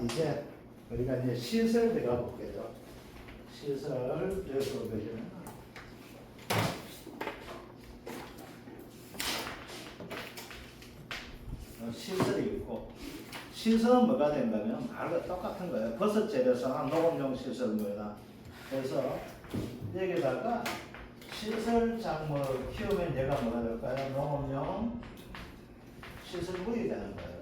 이제 우리가 이제 시설 들어가 볼게요. 시설 여기서 보시면 시설이 있고 시설은 뭐가 된다면 말과 똑같은 거예요. 버섯 재배선 농업용 시설 뭐나 그래서 여기다가 시설 작물 키우면 얘가 뭐가 될까요? 농업용 시설물이 되는 거예요.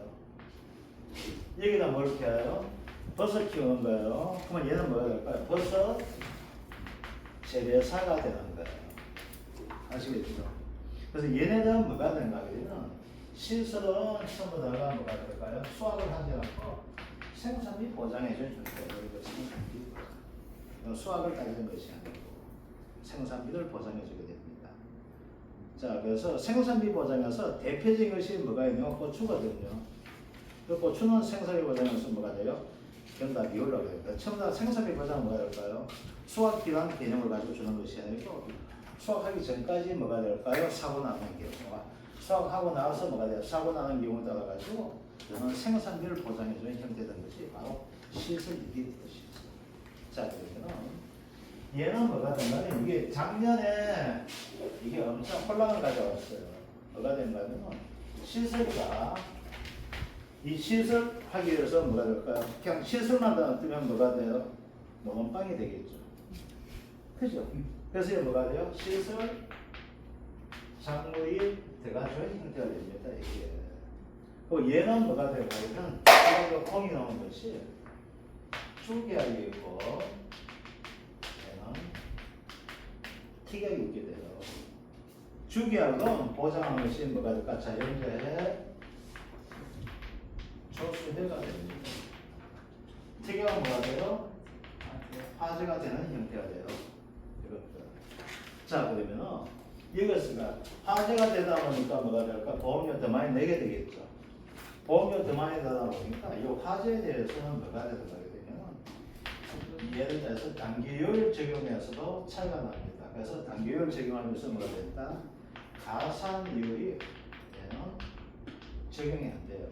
여기다 뭘 키워요? 버섯 키우는 거예요. 그러면 얘는 뭐가 될까요? 버섯 재배사가 되는 거예요. 아시겠죠? 그래서 얘네들은 뭐가 되는가 하면 시설은 전부 다가 뭐가 될까요? 수확을 하지 않고 생산비 보장해주는 형태로 이거 생산비 보장. 수확을 따지는 것이 아니고 생산비를 보장해주게 됩니다. 자, 그래서 생산비 보장에서 대표적인 것이 뭐가 있냐면 고추거든요. 그 고추는 생산비 보장에서 뭐가 돼요? 견다 비율이라고 합니다. 처음 다 생산비 보장은 뭐가 될까요? 수확 기간 개념을 가지고 주는 것이 아니고 수확하기 전까지 뭐가 될까요? 사고 나는 경우와 수확하고 나서 뭐가 돼요? 사고 나는 경우에 따라 가지고 저는 생산비를 보장해주는 형태된 것이 바로 시설이기 것이죠. 자, 그러면 얘는 뭐가 된다면 이게 작년에 이게 엄청 혼란을 가져왔어요. 뭐가 된다면 시설이가 이 시설하기 위해서 뭐가 될까요? 그냥 시설만 뜨면 뭐가 돼요? 농업방이 되겠죠. 그죠? 그래서 이게 뭐가 돼요? 시설 작물이 들어가주는 형태가 됩니다. 이게. 그 얘는 뭐가 되고 있는 이거 공이 나오는 것이 주계약이 있고 얘는 특약이 있게 돼요. 주계약은 보장하는 것이 뭐가 될까? 자연재해 조수해가 됩니다. 특약은 뭐가 돼요? 화재가 되는 형태가 돼요. 이것들. 자, 그러면은 이것을 화재가 되다 보니까 뭐가 될까? 보험료 더 많이 내게 되겠죠. 보험료 더 많이 내다 보니까 이 화재에 대해서는 뭐가 되는가 되면 예를 들어서 단기효율 적용에서도 차이가 납니다. 그래서 단기효율 적용하면서 뭐가 된다? 가산이율이 얘는 적용이 안 돼요.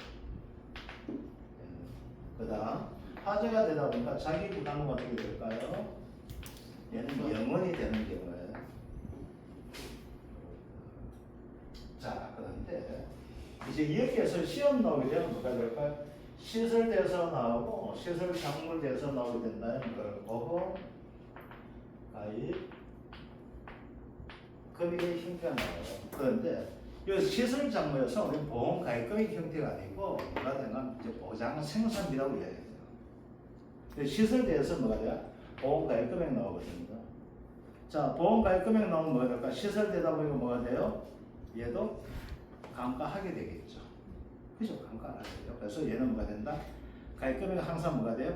그 다음 화재가 되다 보니까 자기 부담은 어떻게 될까요? 얘는 영원히 되는 경우에 자, 그런데 이제 여기에서 시험 나오게 되면 뭐가 될까요? 시설돼서 나오고 시설 작물돼서 나오게 된다면 그걸 보험 가입 금액의 형태가 나와요. 그런데 이 시설 작물에서 우리 보험 가입 금액 형태가 아니고 뭐가 되면 이제 보장 생산비라고 이야기해요. 시설돼서 뭐가 돼요? 보험 가입 금액 나오거든요. 자, 보험 가입 금액 나오면 뭐가 될까? 시설되다 보니까 뭐가 돼요? 얘도 감가하게 되겠죠. 그죠? 감가하게 되죠. 그래서 얘는 뭐가 된다? 가입 금액은 항상 뭐가 돼요?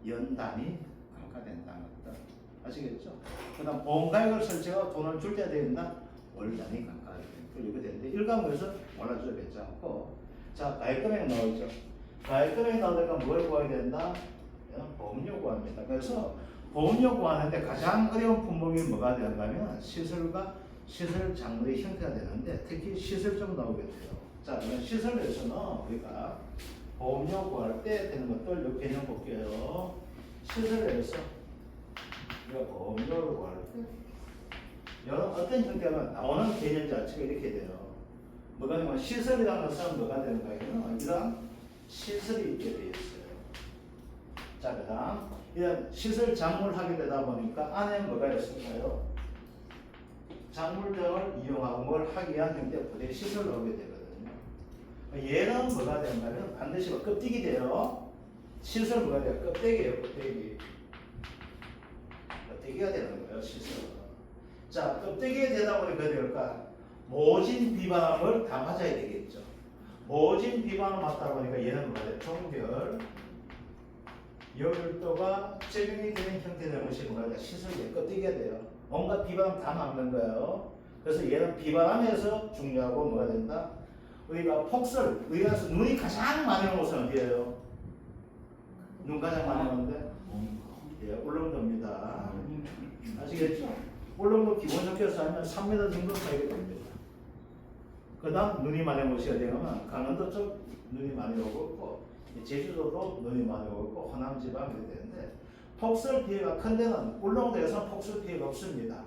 연 단위 감가된다는 것들. 아시겠죠? 그 다음 보험 가입을 설치하고 돈을 줄 때 된다? 월 단위 감가하게 된다. 이렇게 되는데 일감에서 몰라줘야 되지 않고 자, 가입 금액 나오죠. 가입 금액 나오니까 뭘 구하게 된다? 보험료 구합니다. 그래서 보험료 구하는데 가장 어려운 품목이 뭐가 되는가면 시설 작물의 형태가 되는데 특히 시설 좀 나오게 돼요. 자, 그러면 시설에서는 우리가 보험료 구할 때 되는 것들 요 개념 볼게요. 시설에서 우리가 보험료를 구할 때 여러 어떤 형태가 나오는 개념 자체가 이렇게 돼요. 뭐가 되면 시설이라는 것은 뭐가 되는가 하면 이런 시설이 있게 되어 있어요. 자, 그 다음 이런 시설 작물 하게 되다 보니까 안에 뭐가 있을까요? 작물 등을 이용하고 뭘 하기 위한 형태 부대 시설을 오게 되거든요. 얘는 뭐가 되는가면 반드시 껍데기 돼요. 시설 뭐가 돼요? 껍데기예요. 껍데기가 되는 거예요. 시설. 자, 껍데기가 되다 보니까 될까? 모진 비바람을 다 맞아야 되겠죠. 모진 비바람을 맞다 보니까 얘는 뭐가 돼요? 종별 열도가 적용이 되는 형태의 것이 뭐가 돼요? 시설의 껍데기가 돼요. 온갖 비바람 다 막는 거예요. 그래서 얘는 비바람에서 중요하고 뭐가 된다? 우리가 폭설, 우리가 눈이 가장 많이 오는 곳은 어디예요? 눈 가장 많이 오는데? 예, 울릉도입니다. 아시겠죠? 울릉도 기본적으로 하면 3m 정도 사이가 됩니다. 그 다음 눈이 많이 오는 곳이 어디 가면 강원도 쪽 눈이 많이 오고 있고 제주도도 눈이 많이 오고 호남 지방 이렇게 되는데 폭설 피해가 큰 데는 울릉도에서는 폭설 피해가 없습니다.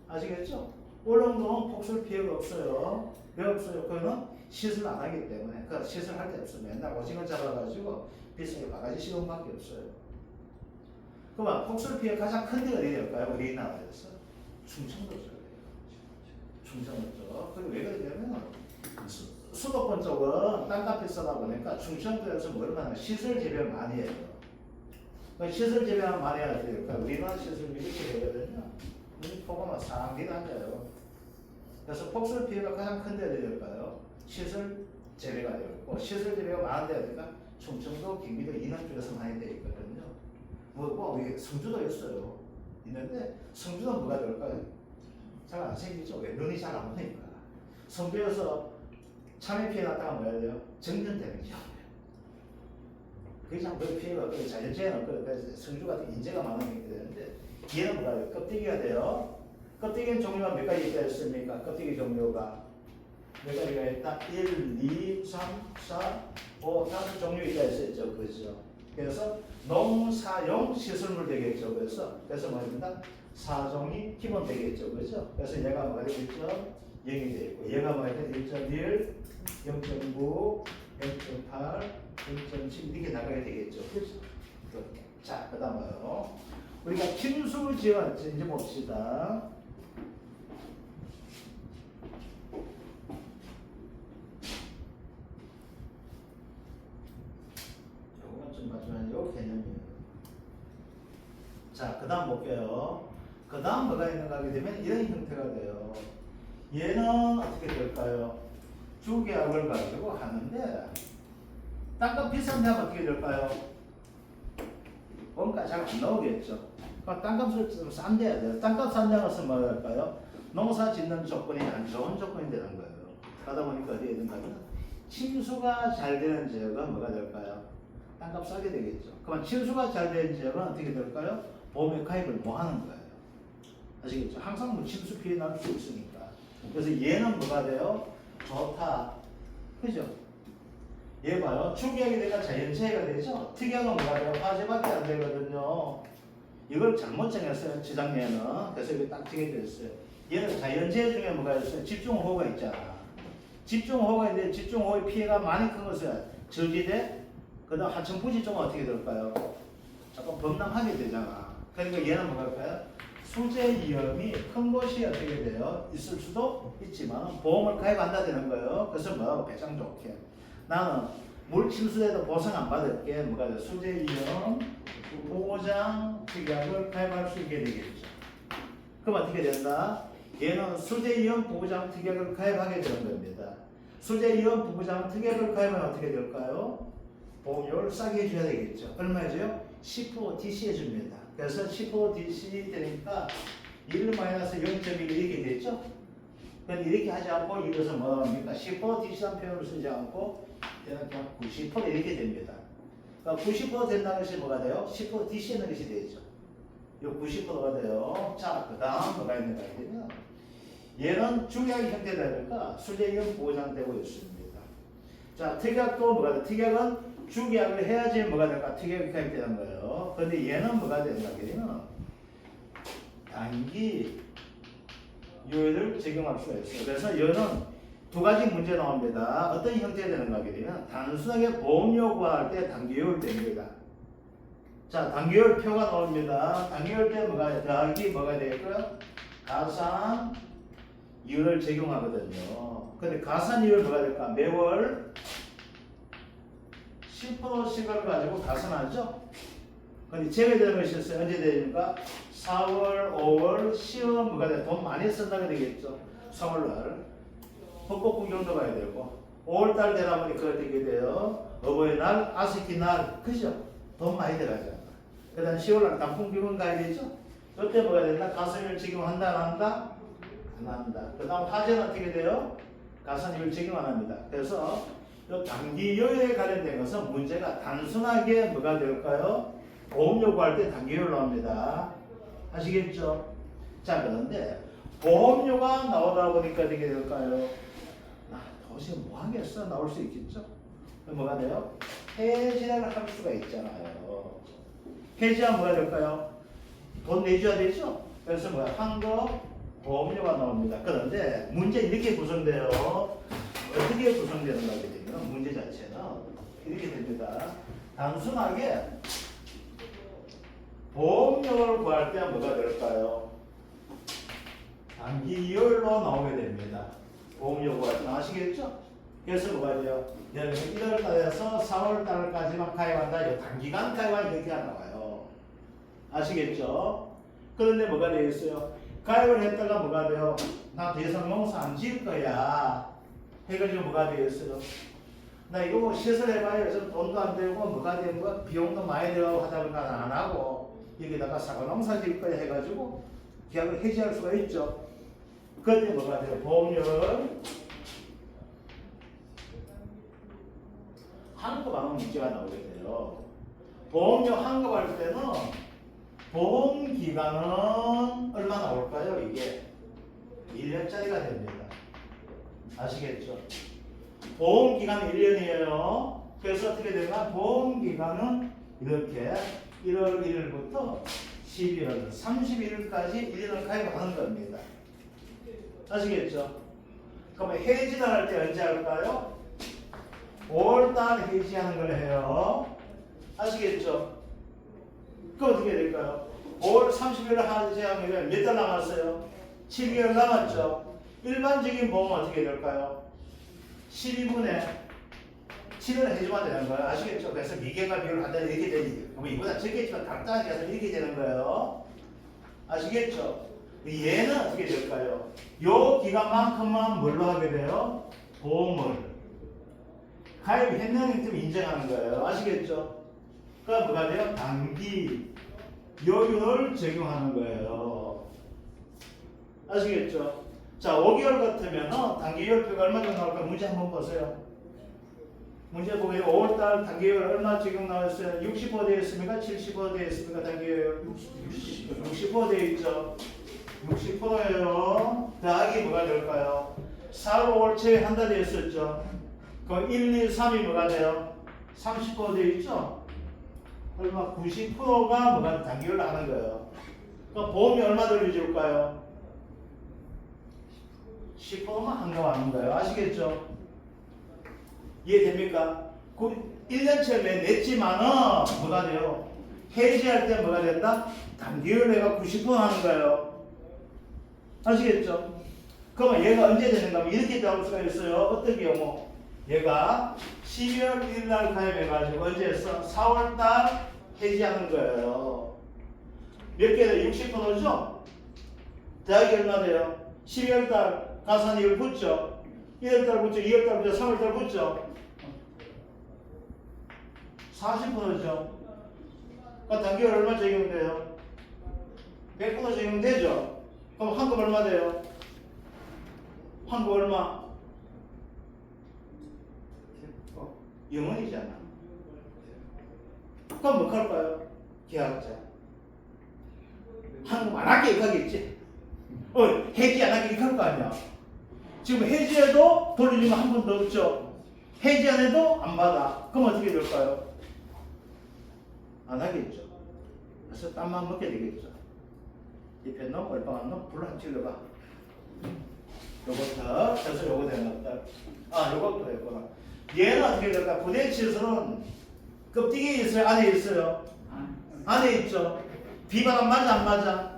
아시겠죠? 울릉도는 폭설 피해가 없어요. 왜 없어요? 그거는 시설 안 하기 때문에 그 시설 할 데 없어요. 맨날 오징어 잡아가지고 비싸게 바가지 시동밖에 없어요. 그러면 폭설 피해 가장 큰 데가 어디 될까요? 우리나라에서 충청도죠. 충청도죠. 그리고 왜 그러냐면 수도권 쪽은 땅값 비싸다 보니까 충청도에서 뭘 하냐 시설 재배를 많이 해요. 시설 재배를 많이 해야 되니까 우리나라 시설이 이렇게 되거든요. 이 폭우만 상당히 낮아요. 그래서 폭설 피해가 가장 큰 데가 어디 될까요? 시설 재배가 되고 시설 재배가 많은 데가 되니까 충청도, 경기도, 이남 쪽에서 많이 되어 있거든요. 뭐 성주도 있어요. 있는데 성주는 뭐가 될까요? 잘 안 생기죠. 왜? 눈이 잘 안 오니까. 성주에서 참외 피해 났다가 뭐 해야 돼요? 정전되는 경우예요. 그게 참 그 피해가 없고 자연재해는 없고 그래서 성주 같은 인재가 많은 게 되는데 얘는 뭐가 돼요? 껍데기가 돼요. 껍데기는 종류가 몇 가지 있다 했습니까? 껍데기 종류가 몇 가지가 있다? 1, 2, 3, 4, 5, 5 종류 있다 했었죠. 그죠? 그래서 농사용 시설물 되겠죠. 그래서 뭐입니다? 4종이 기본 되겠죠. 그죠? 그래서 얘가 뭐가 되겠죠? 0이 되겠고 얘가 뭐가 되겠죠? 1, 0.9, 0.8, 0.7 이렇게 나가게 되겠죠. 그렇죠? 자, 그 다음으로 우리가 침수 지원 이제 봅시다. 요거는 좀 마지막에 요 개념이에요. 자, 그 다음 볼게요. 그 다음 뭐가 있는가 하게 되면 이런 형태가 돼요. 얘는 어떻게 될까요? 주계약을 가지고 하는데 땅값 비싼 데 하면 어떻게 될까요? 원가 잘 안 나오겠죠. 그럼 땅값을 좀 싼 데야 돼요. 땅값 싼 데가 쓰면 뭐 할까요? 농사 짓는 조건이 안 좋은 조건이 되는 거예요. 그러다 보니까 어디에 된다면 침수가 잘 되는 지역은 뭐가 될까요? 땅값 싸게 되겠죠. 그러면 침수가 잘 되는 지역은 어떻게 될까요? 보험에 가입을 못 하는 거예요. 아시겠죠? 항상 뭐 침수 피해 날 수 있으니까. 그래서 얘는 뭐가 돼요? 좋다. 그죠? 얘 봐요. 중계약이 되니까 자연재해가 되죠? 특약은 뭐가 돼요? 화재밖에 안 되거든요. 이걸 잘못 정했어요. 지장례는. 그래서 이게 딱 정해져 있어요. 얘는 자연재해 중에 뭐가 있어요? 집중호우가 있잖아. 집중호우가 있는데 집중호우의 피해가 많이 큰 것은 저지대, 그 다음 하천 부지 쪽은 어떻게 될까요? 조금 범람하게 되잖아. 그러니까 얘는 뭐가 될까요? 수재 위험이 큰 곳이 어떻게 돼요? 있을 수도 있지만 보험을 가입한다 되는 거예요. 그래서 뭐라고 배짱 좋게. 나는 물 침수에도 보상 안 받을게. 뭐가 돼? 수재 위험 보호장 특약을 가입할 수 있게 되겠죠. 그럼 어떻게 된다? 얘는 수재 위험 보호장 특약을 가입하게 되는 겁니다. 수재 위험 보호장 특약을 가입하면 어떻게 될까요? 보험료를 싸게 해줘야 되겠죠. 얼마 해줘요? 10% DC 해줍니다. 그래서 10% DC 되니까 1-0.1 이렇게 됐죠? 그런데 이렇게 하지 않고 이것을 뭐라 합니까? 10% DC란 표현을 쓰지 않고 그냥 90% 이렇게 됩니다. 그러니까 90% 된다는 것이 뭐가 돼요? 10% DC 있는 것이 되죠. 이 90%가 돼요. 자, 그 다음 뭐가 있는가 하면 얘는 중요하게 형태다 보니까 수재위험 보장되고 있습니다. 자, 특약도 뭐가 돼? 특약은 주계약을 해야지 뭐가 될까? 특약이 가입되는 거예요. 그런데 얘는 뭐가 된다? 그러면 단기 요율을 적용할 수가 있어요. 그래서 얘는 두 가지 문제 나옵니다. 어떤 형태가 되는가? 그러면 단순하게 보험 요구할 때 단기 요율 됩니다. 자, 단기 요율 표가 나옵니다. 단기 요율 때 뭐가 더하기 뭐가 되겠고요? 가산 이율을 적용하거든요. 근데 가산 이율 뭐가 될까? 매월 10%씩을 가지고 가산하죠. 근데 제외되는 것이 있어요. 언제 되니까 4월, 5월, 10월 뭐가 돼? 돈 많이 쓴다고 되겠죠. 3월날 벚꽃 구경도 가야 되고 5월달 되다 보니 그거 되게 돼요. 어버이날, 아스키날, 그죠? 돈 많이 들어가잖아. 그 다음 10월날 단풍 구경 가야 되죠. 그때 뭐가 된다? 가산율 적용한다, 안 한다? 안 한다. 그 다음 화재는 어떻게 돼요? 가산율 적용 안 합니다. 그래서 이 단기 요율에 관련된 것은 문제가 단순하게 뭐가 될까요? 보험 요구할 때 단기 요율 나옵니다. 아시겠죠? 자, 그런데 보험료가 나오다 보니까 어떻게 될까요? 도대체 뭐 하겠어? 나올 수 있겠죠? 뭐가 돼요? 해지를 할 수가 있잖아요. 해지하면 뭐가 될까요? 돈 내줘야 되죠? 그래서 뭐야? 한거 보험료가 나옵니다. 그런데 문제 이렇게 구성돼요. 어떻게 구성되는가 하게 되면 문제 자체는 이렇게 됩니다. 단순하게 보험료를 구할 때 뭐가 될까요? 단기율로 나오게 됩니다. 보험료 구할 때 아시겠죠? 그래서 뭐가 돼요? 1월달에서 4월달까지만 가입한다. 이 단기간 가입한 이렇게 나와요. 아시겠죠? 그런데 뭐가 되겠어요? 가입을 했다가 뭐가 돼요? 나 더 이상 농사 안 지을 거야. 해가지고 뭐가 되겠어요? 나 이거 뭐 시설해봐야 해서 돈도 안 되고 뭐가 되는 거야? 비용도 많이 들어가고 하다 보니까 안 하고 여기다가 사과 농사 지을 거야 해가지고 계약을 해지할 수가 있죠. 그때 뭐가 돼요? 보험료를 환급하는 문제가 나오게 돼요. 보험료 환급할 때는 보험 기간은 얼마 나올까요? 이게 1년짜리가 됩니다. 아시겠죠? 보험 기간은 1년이에요. 그래서 어떻게 되나? 보험 기간은 이렇게 1월 1일부터 12월 31일까지 1년을 가입하는 겁니다. 아시겠죠? 그러면 해지를 할 때 언제 할까요? 5월달 해지하는 걸 해요. 아시겠죠? 그럼 어떻게 될까요? 5월 30일 해지하면 몇 달 남았어요? 12월 남았죠? 일반적인 보험은 어떻게 될까요? 12분의 7을 해주면 되는 거예요. 아시겠죠? 그래서 미개가 비율을 한다 이렇게 되니 그럼 이보다 적겠지만 간단하게 해서 이렇게 되는 거예요. 아시겠죠? 얘는 어떻게 될까요? 요 기간만큼만 뭘로 하게 돼요? 보험을 가입했는 좀 인정하는 거예요. 아시겠죠? 그럼 뭐가 돼요? 단기 요율을 적용하는 거예요. 아시겠죠? 자, 5개월 같으면 단기요율표가 얼마 정도 나올까? 문제 한번 보세요. 문제 보면 5월달 단기요율 얼마 지금 나왔어요? 60% 되어 있습니까? 70% 되어 있습니까? 단기요율 60% 되어 있죠. 60%예요. 더하기 뭐가 될까요? 4, 5월 채 한 달이 있었죠. 그럼 1, 2, 3이 뭐가 돼요? 30% 되어 있죠. 얼마? 90%가 뭐가 단기요율로 하는 거예요. 그럼 보험이 얼마 돌려줄까요? 10%만 한가하는 거예요. 아시겠죠? 이해됩니까? 1년치를 냈지만은 뭐가 돼요? 해지할 때 뭐가 된다? 단기율 내가 90% 하는 거예요. 아시겠죠? 그러면 얘가 언제 되는가 하면 이렇게 나올 수가 있어요. 어떤 경우? 얘가 12월 1일 날 가입해가지고 언제 했어? 4월달 해지하는 거예요. 몇 개 돼요? 60%죠? 대학이 얼마 돼요? 12월달 가산이율 붙죠? 1월달 붙죠? 2월달 붙죠? 3월달 붙죠? 40%죠? 그러니까 단기율 얼마 적용돼요? 100% 적용되죠? 그럼 환급 얼마 돼요? 환급 얼마? 0원이잖아. 그럼 뭐 할까요? 계약자. 환급 안 하게 이렇게 하겠지? 해지 안 하게 이렇게 할 거 아니야? 지금 해지해도 돌려주면 한 번 더 없죠? 해지 안 해도 안 받아. 그럼 어떻게 될까요? 안 하겠죠. 그래서 땀만 먹게 되겠죠. 이 펜놈 얼빵한 놈 불로 한번 찔러봐. 요거부터 그래서 요거 되는 것들. 아 요것도 했구나. 얘는 어떻게 될까? 부대치에서는 껍데기에 있어요? 안에 있어요? 안에 있죠. 비바람 맞아 안 맞아?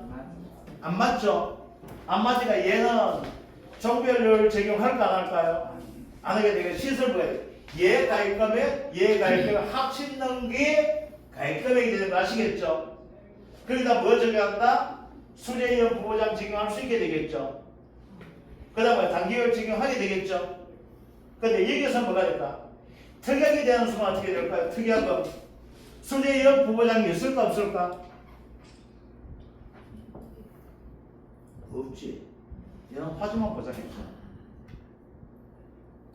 안 맞죠? 안 맞으니까 얘는 종별료를 적용할까 안 할까요? 안 하게 되게 시설부에 얘 가입금액 얘 가입금액 합치는 게 가입금액이 되는 거 아시겠죠? 그러다 뭐 적용한다? 수재이용 부보장 적용할 수 있게 되겠죠. 그 다음에 단기율 적용하게 되겠죠. 근데 여기서 뭐가 될까? 특약에 대한 수는 어떻게 될까요? 특약은 수재이용 부보장이 있을까 없을까? 없지. 얘는 화주만 보장했죠.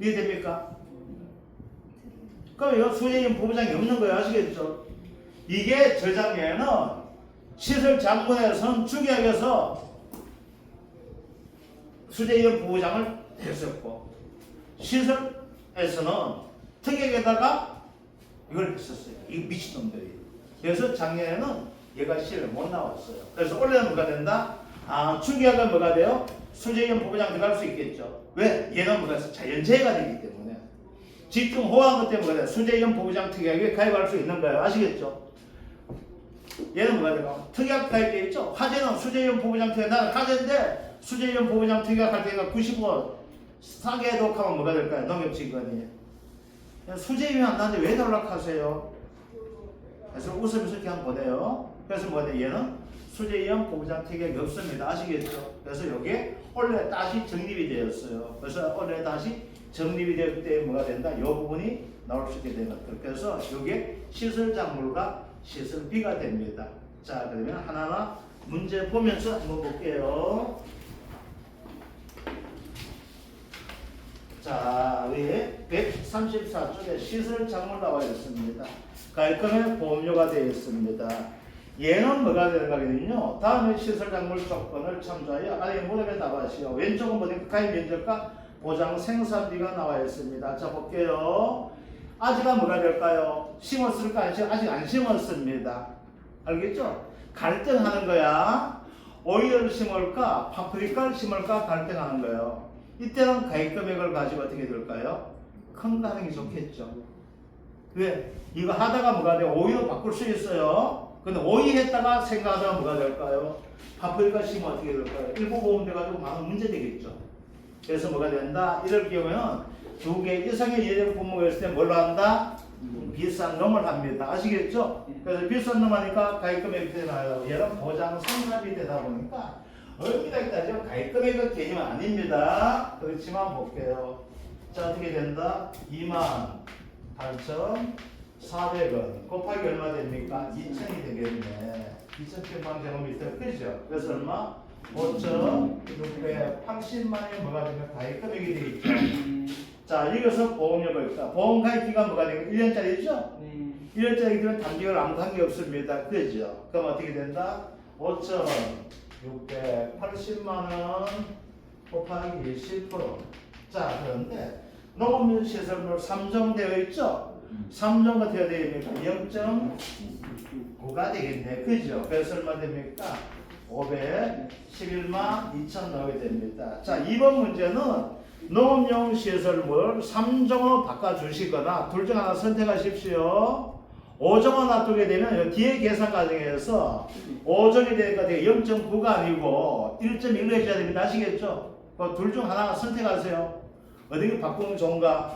이해됩니까? 그럼 이건 수혜인 부부장이 없는 거예요. 아시겠죠? 이게 저장료에는 시설 장문에서는 축약에서 수재인 부부장을 했었고 시설에서는 특약에다가 이걸 했었어요. 이 미친놈들이. 그래서 작년에는 얘가 시험에 못 나왔어요. 그래서 올해는 뭐가 된다? 중계학은 뭐가 돼요? 수재형 보부장 들어갈 수 있겠죠. 왜? 얘는 뭐가 있어? 자연재해가 되기 때문에. 집중 호황 것 때문에 뭐가 돼요? 수재형 보부장 특약에 가입할 수 있는 거예요. 아시겠죠? 얘는 뭐가 돼요? 특약 가입돼 있죠? 화재는 수재형 보부장 특약. 나는 화재인데 수재형 보부장 특약 할 때가 95 사계 독하면 뭐가 될까요? 농협지원이. 수재형이 안 나는데 왜 연락하세요? 그래서 웃으면서 이렇게 한번 보내요. 그래서 뭐냐? 얘는 수재형 보부장 특약이 없습니다. 아시겠죠? 그래서 이게 원래 다시 정립이 되었어요. 그래서 원래 다시 정립이 될 때 뭐가 된다? 이 부분이 나올 수 있게 되는 것들. 그래서 이게 시설작물과 시설비가 됩니다. 자, 그러면 하나하나 문제 보면서 한번 볼게요. 자, 위에 134쪽에 시설작물 나와 있습니다. 깔끔한 보험료가 되어 있습니다. 얘는 뭐가 되는가 하면요. 다음에 시설작물 조건을 참조하여 아래 문항에 답하시오. 왼쪽은 뭐든 가입 면적과 보장 생산비가 나와 있습니다. 자, 볼게요. 아직은 뭐가 될까요? 심었을까? 아직 안 심었습니다. 알겠죠? 갈등하는 거야. 오이를 심을까? 파프리카를 심을까? 갈등하는 거예요. 이때는 가입 금액을 가지고 어떻게 될까요? 큰 거 하는 게 좋겠죠. 왜? 이거 하다가 뭐가 돼요? 오이로 바꿀 수 있어요. 근데 오이 했다가 생각하다가 뭐가 될까요? 파프리카 심으면 어떻게 될까요? 일부 보험 돼가지고 많은 문제 되겠죠. 그래서 뭐가 된다? 이럴 경우에는 두 개 이상의 예정 품목을 했을 때 뭘로 한다? 비싼 놈을 합니다. 아시겠죠? 그래서 비싼 놈 하니까 가입금액이 되나요? 얘는 보장 상납이 되다 보니까 얼마나 따지면 가입금액은 개념은 아닙니다. 그렇지만 볼게요. 자, 어떻게 된다? 28,400원 곱하기 얼마 됩니까? 2,000이 되겠네. 2,000평방제곱미터 그죠? 그래서 얼마? 5,680만원이 뭐가 되면 가입금액이 되겠죠. 자, 여기서 보험료가 있다. 보험 가입 기간 뭐가 되면 1년짜리죠? 1년짜리 되면 단기간 아무 관계 없습니다. 그죠? 그럼 어떻게 된다? 5,680만원 곱하기 10%. 자, 그런데 녹음유 시설물 3종 되어 있죠? 3종가 되어 됩니까? 0.9가 되겠네. 그죠? 그래서 얼마 됩니까? 511만 2천 나오게 됩니다. 자, 이번 문제는 농업용 시설물 3종으로 바꿔주시거나 둘 중 하나 선택하십시오. 5종을 놔두게 되면 뒤에 계산 과정에서 5종이 되니까 0.9가 아니고 1.1로 해줘야 됩니다. 아시겠죠? 둘 중 하나 선택하세요. 어떻게 바꾸면 좋은가?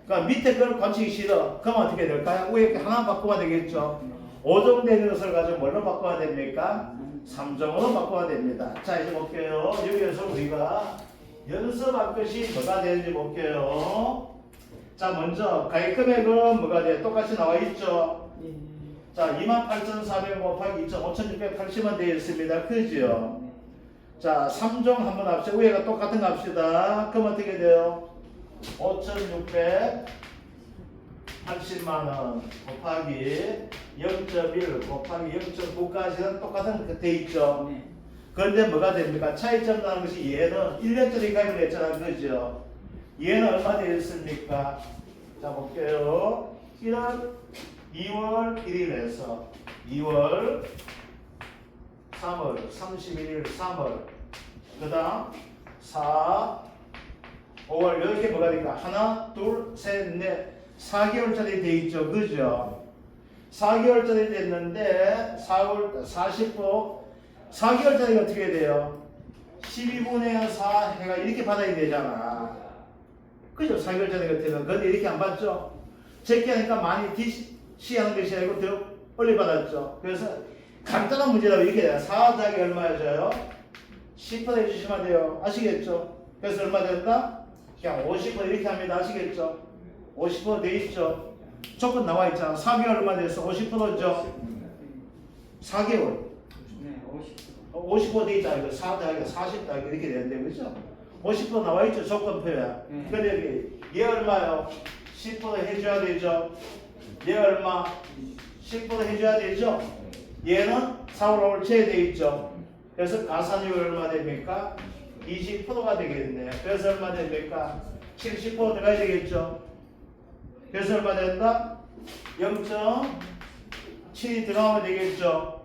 그러니까 밑에 걸 관치기 싫어. 그럼 어떻게 될까요? 위에 하나 바꾸면 되겠죠. 5종 되는 것을 가지고 뭘로 바꿔야 됩니까? 3종으로 바꿔야 됩니다. 자, 이제 볼게요. 여기에서 우리가 연습할 것이 뭐가 되는지 볼게요. 자, 먼저 가입금액은 뭐가 돼? 똑같이 나와 있죠? 자, 28,400 곱하기 5,680원 되어 있습니다. 그죠? 자, 3종 한번 합시다. 위에가 똑같은 거 합시다. 그럼 어떻게 돼요? 5,680만원 곱하기 0.1 곱하기 0.9까지는 똑같은 거 돼 있죠? 그런데 뭐가 됩니까? 차이점 나는 것이 얘는 1년짜리 가입을 했잖아. 그죠? 얘는 얼마 되어 있습니까? 자, 볼게요. 1월, 2월 1일에서 2월, 3월, 31일, 3월, 그 다음 4, 5월 이렇게 뭐가 되니까 하나, 둘, 셋, 넷 4개월짜리 돼 있죠. 그죠? 4개월짜리 됐는데 4월 40호 4개월짜리가 어떻게 돼요? 12분의 4 해가 이렇게 받아야 되잖아. 그죠? 4개월짜리가 되면 그런데 이렇게 안 받죠? 적게 하니까 많이 DC하는 것이 아니고 더 빨리 받았죠. 그래서 간단한 문제라고 이렇게 돼요. 4 더하기 얼마 줘요? 10% 해주시면 돼요. 아시겠죠? 그래서 얼마 된다? 그냥 50% 이렇게 합니다. 아시겠죠? 50% 돼 있죠? 조건 나와 있잖아. 4개월 얼마 됐어? 50%죠? 4개월. 50% 돼 있잖아. 이거 4 더하기 40 더하기 이렇게 되는데, 그죠? 50% 나와 있죠? 조건표야. 근데 여기 얘 얼마요? 10% 해줘야 되죠? 얘 얼마? 10% 해줘야 되죠? 얘는 4월 5월 제외 돼 있죠? 그래서 가산율 얼마 됩니까? 20%가 되겠네. 그래서 얼마 됩니까? 70% 들어가야 되겠죠? 그래서 얼마 된다? 0.7이 들어가면 되겠죠.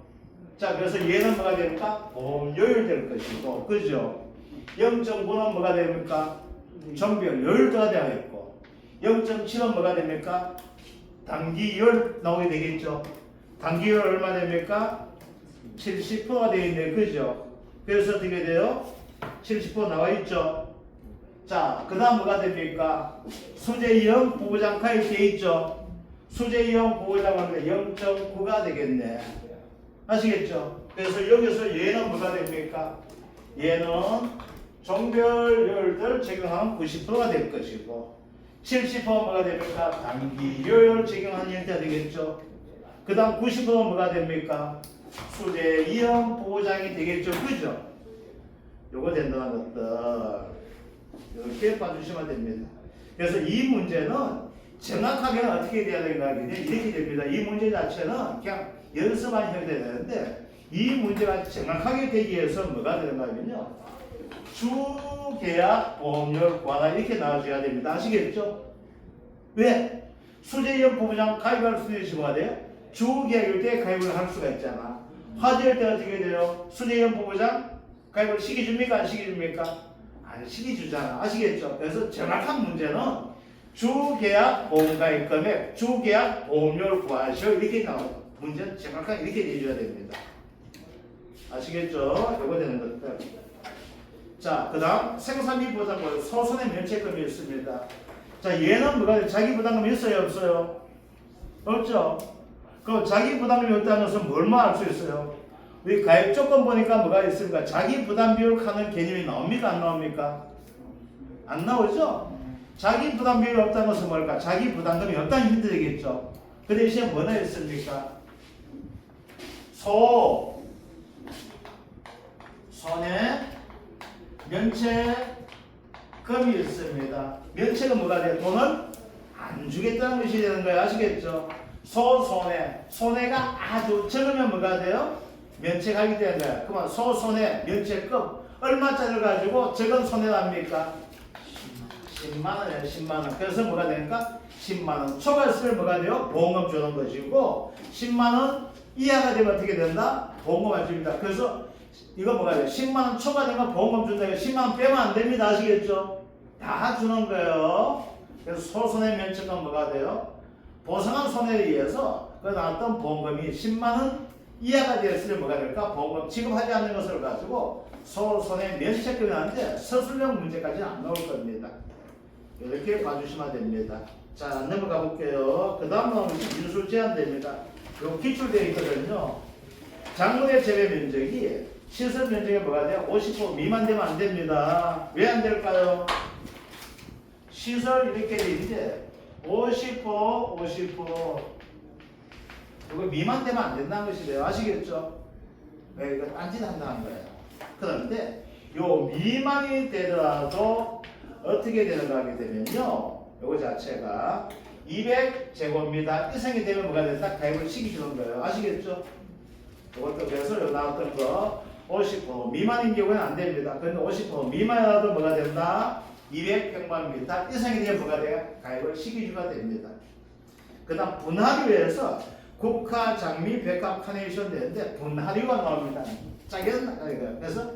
자, 그래서 얘는 뭐가 됩니까? 보험료율 될 것이고, 그죠? 0.9는 뭐가 됩니까? 정비율,가 되어있고, 0.7은 뭐가 됩니까? 단기율 나오게 되겠죠. 단기율 얼마 됩니까? 70%가 되어 있네, 그죠? 그래서 어떻게 돼요? 70% 나와 있죠. 자, 그 다음 뭐가 됩니까? 수재이형 보호장 가입되어 있죠. 수재이형 보호장은 0.9가 되겠네. 아시겠죠? 그래서 여기서 얘는 뭐가 됩니까? 얘는 종별율들 적용하면 90%가 될 것이고, 70%는 뭐가 됩니까? 단기율 적용하는 형태가 되겠죠. 그 다음 90%는 뭐가 됩니까? 수재이형 보호장이 되겠죠. 그죠? 요거 된다는 것들 이렇게 봐주시면 됩니다. 그래서 이 문제는 정확하게는 어떻게 돼야 되는가 하면 이렇게 됩니다. 이 문제 자체는 그냥 연습만 해야 되는데, 이 문제가 정확하게 되기 위해서 뭐가 되는가 하면요, 주계약 보험료를 구하라 이렇게 나와줘야 됩니다. 아시겠죠? 왜? 수재이형 보호장 가입할 수 있는 뭐가 돼요? 주계약일 때 가입을 할 수가 있잖아. 화재일 때 어떻게 돼요? 수재이형 보호장 가입을 시켜줍니까? 안 시켜줍니까? 안 시켜주잖아. 아시겠죠? 그래서 정확한 문제는 주계약 보험가입 금액, 주계약 보험료를 구하시오 이렇게 나와요. 문제는 정확하게 이렇게 내줘야 됩니다. 아시겠죠? 이거 되는 것들. 자, 그 다음 생산비 보장금 소손의 면책금이 있습니다. 자, 얘는 뭐가 돼요? 자기 부담금이 있어요? 없어요? 없죠? 그럼 자기 부담금이 없다는 것은 뭘만 알 수 있어요? 우리 가입 조건 보니까 뭐가 있습니까? 자기 부담 비율 하는 개념이 나옵니까? 안 나옵니까? 안 나오죠? 자기 부담 비율이 없다는 것은 뭘까? 자기 부담금이 없다는 힌트 되겠죠? 그 대신에 뭐가 있습니까? 손해 면책금이 있습니다. 면책은 뭐가 돼요? 돈을 안 주겠다는 것이 되는 거예요. 아시겠죠? 손해가 아주 적으면 뭐가 돼요? 면책하게 되는 거야. 그러면 소손해 면책금 얼마짜리를 가지고 적은 손해랍니까? 10만원이에요. 10만원. 그래서 뭐가 되니까 10만원 초과했으면 뭐가 돼요? 보험금 주는 것이고, 10만원 이하가 되면 어떻게 된다? 보험금 안 줍니다. 그래서 이거 뭐가 돼요? 10만원 초과되면 보험금 준다. 10만원 빼면 안 됩니다. 아시겠죠? 다 주는 거예요. 그래서 소손해 면책금 뭐가 돼요? 보상한 손해에 의해서 그 나왔던 보험금이 10만원 이하가 되었으면 뭐가 될까? 보험금 지급하지 않는 것을 가지고 소손해 면책금이 나는데 서술형 문제까지는 안 나올 겁니다. 이렇게 봐주시면 됩니다. 자, 넘어가 볼게요. 그 다음은 인술 제한됩니다. 요 기출되어 있거든요. 장문의 재배 면적이 시설 면적이 뭐가 돼요? 50% 미만 되면 안 됩니다. 왜 안 될까요? 시설 이렇게 돼 있는데 50% 이거 미만 되면 안 된다는 것이래요. 아시겠죠? 네, 이거 딴짓 한다는 거예요. 그런데 요 미만이 되더라도 어떻게 되는가 하게 되면요, 요거 자체가 200제곱미터 이상이 되면 뭐가 된다? 가입을 시키시는 거예요. 아시겠죠? 이것도 그래서 요 나왔던 거 50% 미만인 경우는 안 됩니다. 그런데 50% 미만이라도 뭐가 된다? 200평방미터 이상이 되면 뭐가 돼요? 가입을 시키주가 됩니다. 그 다음 분할유에서 국화, 장미, 백합, 카네이션 되는데 분할유가 나옵니다. 작은 나가니까. 그래서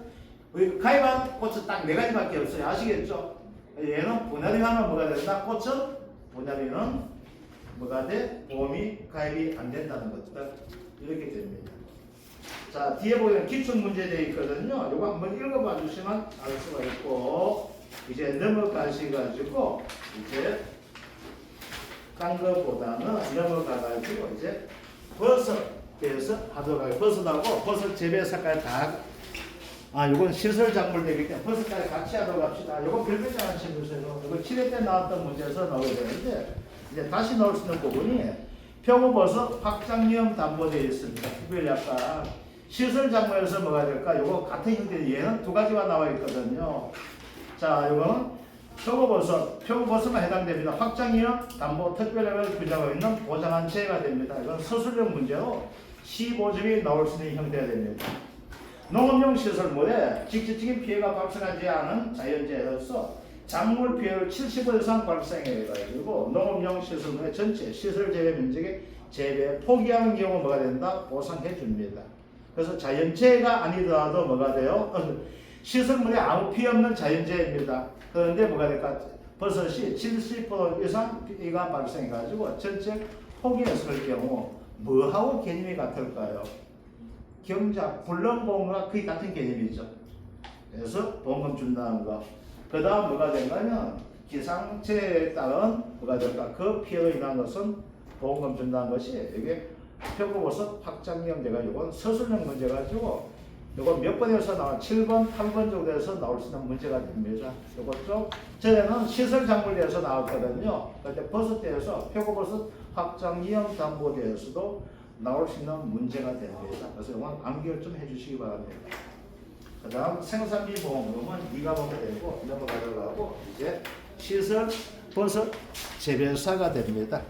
우리 가입한 꽃은 딱 4가지밖에 없어요. 아시겠죠? 얘는 분할유하면 뭐가 된다? 꽃은 분할유는 뭐가 돼? 보험이 가입이 안 된다는 것들 이렇게 됩니다. 자, 뒤에 보면 기출 문제 되어 있거든요. 이거 한번 읽어봐 주시면 알 수가 있고, 이제 넘어가시가지고 이제 딴 거보다는 넘어가가지고 이제 버섯에서 하도록 하겠습니다. 버섯하고 버섯 재배 색깔 다, 요건 시설 작물 되기 때문에 버섯까지 같이 하도록 합시다. 요건 별표지 하나 쳐주세요. 이거 7회 때 나왔던 문제에서 나오게 되는데, 이제 다시 나올 수 있는 부분이 표고버섯 확장염 담보되어 있습니다. 특별히 아까 시설 작물에서 뭐가 될까? 요거 같은 형태의 얘는 2가지가 나와 있거든요. 자, 요거는 표고버섯만 해당됩니다. 확장이요, 담보, 특별력을 규정하고 있는 보장한 체가 됩니다. 이건 서술형 문제로 15점이 나올 수 있는 형태가 됩니다. 농업용 시설물에 직접적인 피해가 발생하지 않은 자연재해로서 작물 피해를 70% 이상 발생해가지고 농업용 시설물의 전체 시설 재배 면적의 재배 포기하는 경우 뭐가 된다? 보상해 줍니다. 그래서 자연재해가 아니더라도 뭐가 돼요? 시설물에 아무 피해 없는 자연재해입니다. 그런데 뭐가 될까? 버섯이 70% 이상 피해가 발생해가지고 전체 포기했을 경우 뭐하고 개념이 같을까요? 경작, 불능보험과 거의 같은 개념이죠. 그래서 보험금 준다는 거. 그 다음 뭐가 된가면 기상재해에 따른 뭐가 될까? 그 피해로 인한 것은 보험금 준다는 것이 이게 표고버섯 확장형 돼가지고 서술형 문제 가지고 이거 몇 번에서 나와 7번, 8번 정도에서 나올 수 있는 문제가 됩니다. 이것 좀 전에는 시설 작물에서 나왔거든요. 그때 버섯대에서 표고버섯 확장형 담보대에서도 나올 수 있는 문제가 됩니다. 그래서 이건 암기를 좀 해주시기 바랍니다. 그 다음 생산비 보험금은 네가 보면 되고 넘어가려고 하고 이제 시설 버섯 재배사가 됩니다.